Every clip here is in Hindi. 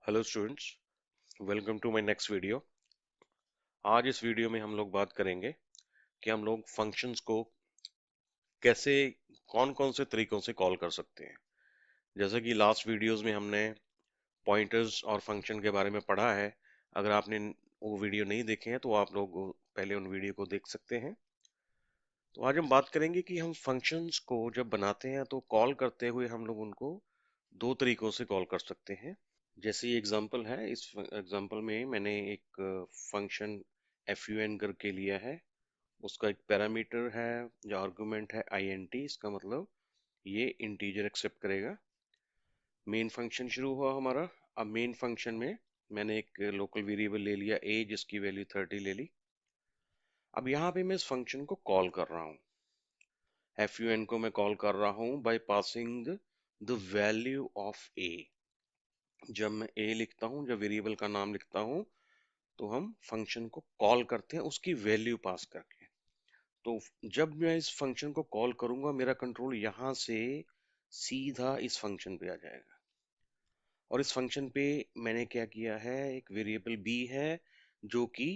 Hello students, welcome to my next video. आज इस वीडियो में हम लोग बात करेंगे कि हम लोग फंक्शंस को कैसे कौन कौन से तरीकों से कॉल कर सकते हैं। जैसे कि लास्ट वीडियोस में हमने पॉइंटर्स और फंक्शन के बारे में पढ़ा है। अगर आपने वो वीडियो नहीं देखे हैं तो आप लोग पहले उन वीडियो को देख सकते हैं। तो आज हम बात करेंगे कि हम फंक्शंस को जब बनाते हैं तो कॉल करते हुए हम लोग उनको दो तरीकों से कॉल कर सकते हैं। जैसे ये एग्जांपल है, इस एग्जांपल में मैंने एक फंक्शन fun करके लिया है। उसका एक पैरामीटर है, जो आर्गुमेंट है int। इसका मतलब ये इंटीजर एक्सेप्ट करेगा। मेन फंक्शन शुरू हुआ हमारा। अब मेन फंक्शन में मैंने एक लोकल वेरिएबल ले लिया a, जिसकी वैल्यू 30 ले ली। अब यहाँ पे मैं इस फंक्शन को कॉल कर रहा हूँ। fun को मैं कॉल कर रहा हूँ by passing the value of a। जब मैं a लिखता हूँ, जब वेरिएबल का नाम लिखता हूँ, तो हम फंक्शन को कॉल करते हैं उसकी वैल्यू पास करके। तो जब मैं इस फंक्शन को कॉल करूंगा, मेरा कंट्रोल यहाँ से सीधा इस फंक्शन पे आ जाएगा। और इस फंक्शन पे मैंने क्या किया है, एक वेरिएबल b है जो कि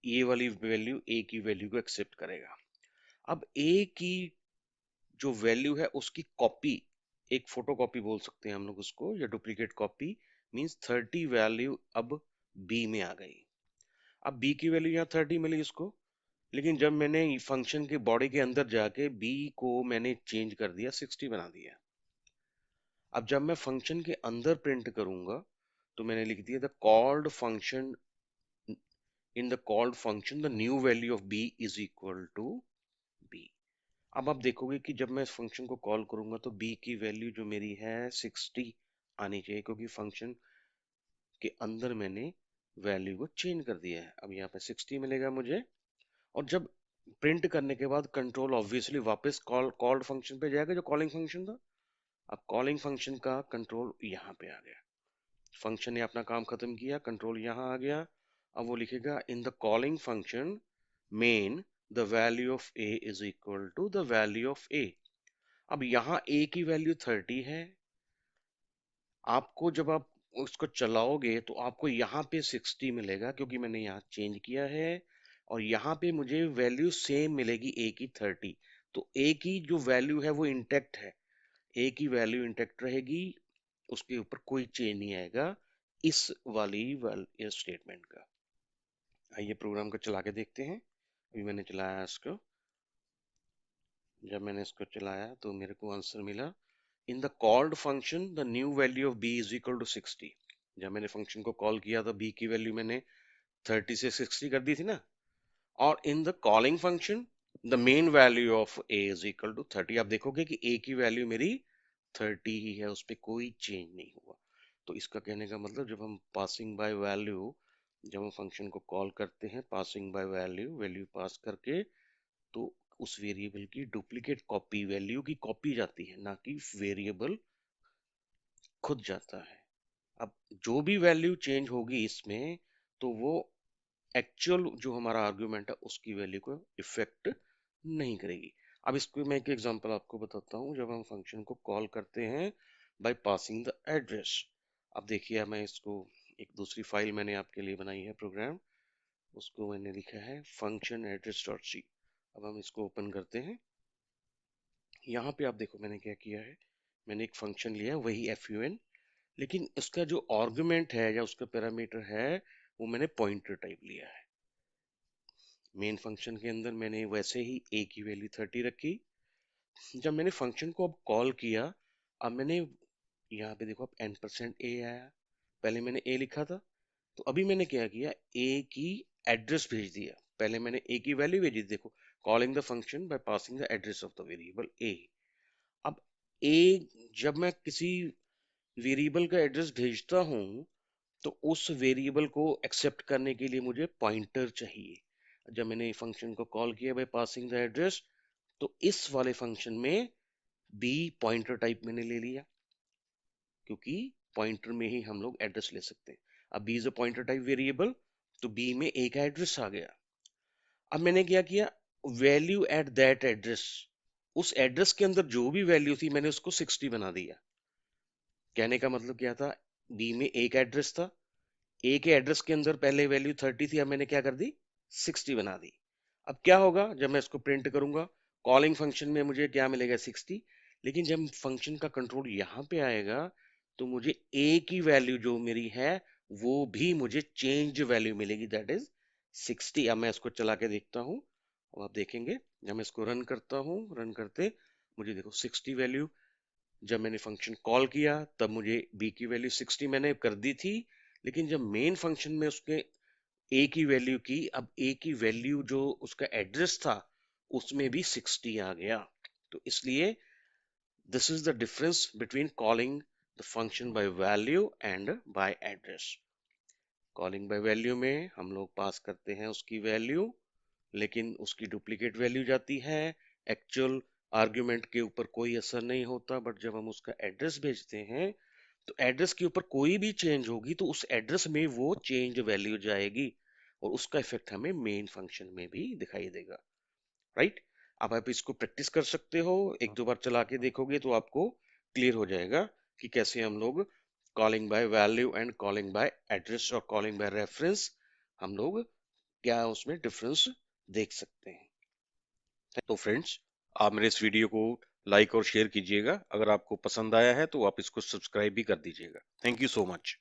ये वाली वैल्यू a की वैल्यू को एक्सेप्ट करेगा। अब a की जो वैल्यू है उसकी कॉपी, एक फोटो कॉपी बोल सकते हैं हम लोग उसको, या डुप्लीकेट कॉपी। मींस 30 वैल्यू अब b में आ गई। अब b की वैल्यू यहाँ 30 मिली इसको, लेकिन जब मैंने फंक्शन के बॉडी के अंदर जाके b को मैंने चेंज कर दिया, 60 बना दिया। अब जब मैं फंक्शन के अंदर प्रिंट करूंगा तो मैंने लिख दिया the called function, in the called function the new value of b is equal to b। अब आप देखोगे कि जब मैं इस फंक्शन को कॉल करूंगा तो b की वैल्यू जो मेरी है 60 आनी चाहिए, क्योंकि फंक्शन के अंदर मैंने वैल्यू को चेंज कर दिया है। अब यहाँ पे 60 मिलेगा मुझे। और जब प्रिंट करने के बाद कंट्रोल ऑब्वियसली वापस कॉल्ड फंक्शन पे जाएगा, जो कॉलिंग फंक्शन था। अब कॉलिंग फंक्शन का कंट्रोल यहाँ पे आ गया। फंक्शन ने अपना काम खत्म किया, कंट्रोल यहाँ आ गया। अब वो लिखेगा in the calling function main the value of a is equal to the value of a। अब यहाँ a की वैल्यू 30 है। आपको जब आप उसको चलाओगे तो आपको यहाँ पे 60 मिलेगा, क्योंकि मैंने यहाँ चेंज किया है। और यहाँ पे मुझे वैल्यू सेम मिलेगी a की 30। तो a की जो वैल्यू है वो इंटेक्ट है। a की वैल्यू इंटेक्ट रहेगी, उसके ऊपर कोई चेंज नहीं आएगा इस वाली स्टेटमेंट का। आइए प्रोग्राम को चला के देखते हैं। अभी मैंने चलाया इसको। जब मैंने इसको चलाया तो मेरे को आंसर मिला in the called function the new value of b is equal to 60। जब मैंने फंक्शन को कॉल किया तो b की वैल्यू मैंने 30 से 60 कर दी थी ना। और in the calling function the main value of a is equal to 30। आप देखोगे कि a की वैल्यू मेरी 30 ही है, उस पर कोई चेंज नहीं हुआ। तो इसका कहने का मतलब, जब हम पासिंग बाय वैल्यू, जब हम फंक्शन को कॉल करते हैं passing by value, value pass करके, तो उस वेरिएबल की डुप्लीकेट कॉपी, वैल्यू की कॉपी जाती है, ना कि वेरिएबल खुद जाता है। अब जो भी वैल्यू चेंज होगी इसमें, तो वो एक्चुअल जो हमारा आर्गुमेंट है उसकी वैल्यू को इफेक्ट नहीं करेगी। अब इसको मैं एक एग्जांपल आपको बताता हूँ। जब हम फंक्शन को कॉल करते हैं बाय पासिंग द एड्रेस। अब देखिए, मैं इसको एक दूसरी फाइल मैंने आपके लिए बनाई है प्रोग्राम, उसको मैंने लिखा है फंक्शन एड्रेस डॉट सी। अब हम इसको ओपन करते हैं। यहाँ पे आप देखो मैंने क्या किया है, मैंने एक फंक्शन लिया है वही fun, लेकिन उसका जो आर्गुमेंट है या उसका पैरामीटर है वो मैंने पॉइंटर टाइप लिया है। मेन फंक्शन के अंदर मैंने वैसे ही a की वैल्यू 30 रखी। जब मैंने फंक्शन को अब कॉल किया, अब मैंने यहाँ पे देखो, अब n% a आया। पहले मैंने a लिखा था, तो अभी मैंने क्या किया, a की एड्रेस भेज दिया। पहले मैंने a की वैल्यू भेजी, देखो calling the function by passing the address of the variable a। अब a, जब मैं किसी वेरिएबल का एड्रेस भेजता हूँ तो उस वेरिएबल को एक्सेप्ट करने के लिए मुझे पॉइंटर चाहिए। जब मैंने फंक्शन को कॉल किया बाय पासिंग द एड्रेस, तो इस वाले फंक्शन में b पॉइंटर टाइप मैंने ले लिया, क्योंकि पॉइंटर में ही हम लोग एड्रेस ले सकते हैं। अब b is a pointer type variable, तो b में a का एड्रेस आ गया। अब मैंने क्या किया, वैल्यू एट दैट एड्रेस, उस एड्रेस के अंदर जो भी वैल्यू थी मैंने उसको 60 बना दिया। कहने का मतलब क्या था, बी में एक एड्रेस था, ए के एड्रेस के अंदर पहले वैल्यू 30 थी, अब मैंने क्या कर दी 60 बना दी। अब क्या होगा जब मैं इसको प्रिंट करूंगा, कॉलिंग फंक्शन में मुझे क्या मिलेगा 60, लेकिन जब फंक्शन का कंट्रोल यहाँ पे आएगा तो मुझे ए की वैल्यू जो मेरी है वो भी मुझे चेंज वैल्यू मिलेगी, दैट इज 60। अब मैं इसको चला के देखता हूँ और आप देखेंगे जब मैं इसको रन करता हूँ, रन करते मुझे देखो 60 वैल्यू, जब मैंने फंक्शन कॉल किया तब मुझे बी की वैल्यू 60 मैंने कर दी थी, लेकिन जब मेन फंक्शन में उसके ए की वैल्यू की, अब ए की वैल्यू जो उसका एड्रेस था उसमें भी 60 आ गया। तो इसलिए this is the difference between calling the function by value and by address. Calling by value में हम लोग पास करते हैं उसकी वैल्यू, लेकिन उसकी डुप्लीकेट वैल्यू जाती है, एक्चुअल आर्ग्यूमेंट के ऊपर कोई असर नहीं होता। बट जब हम उसका एड्रेस भेजते हैं तो एड्रेस के ऊपर कोई भी चेंज होगी तो उस एड्रेस में वो चेंज वैल्यू जाएगी और उसका इफेक्ट हमें मेन फंक्शन में भी दिखाई देगा, राइट। अब आप इसको प्रैक्टिस कर सकते हो, एक दो बार चला के देखोगे तो आपको क्लियर हो जाएगा कि कैसे हम लोग calling by value and calling bye address और कॉलिंग बाय रेफरेंस हम लोग क्या उसमें डिफरेंस देख सकते हैं। तो फ्रेंड्स, आप मेरे इस वीडियो को लाइक और शेयर कीजिएगा, अगर आपको पसंद आया है तो आप इसको सब्सक्राइब भी कर दीजिएगा। Thank you so much.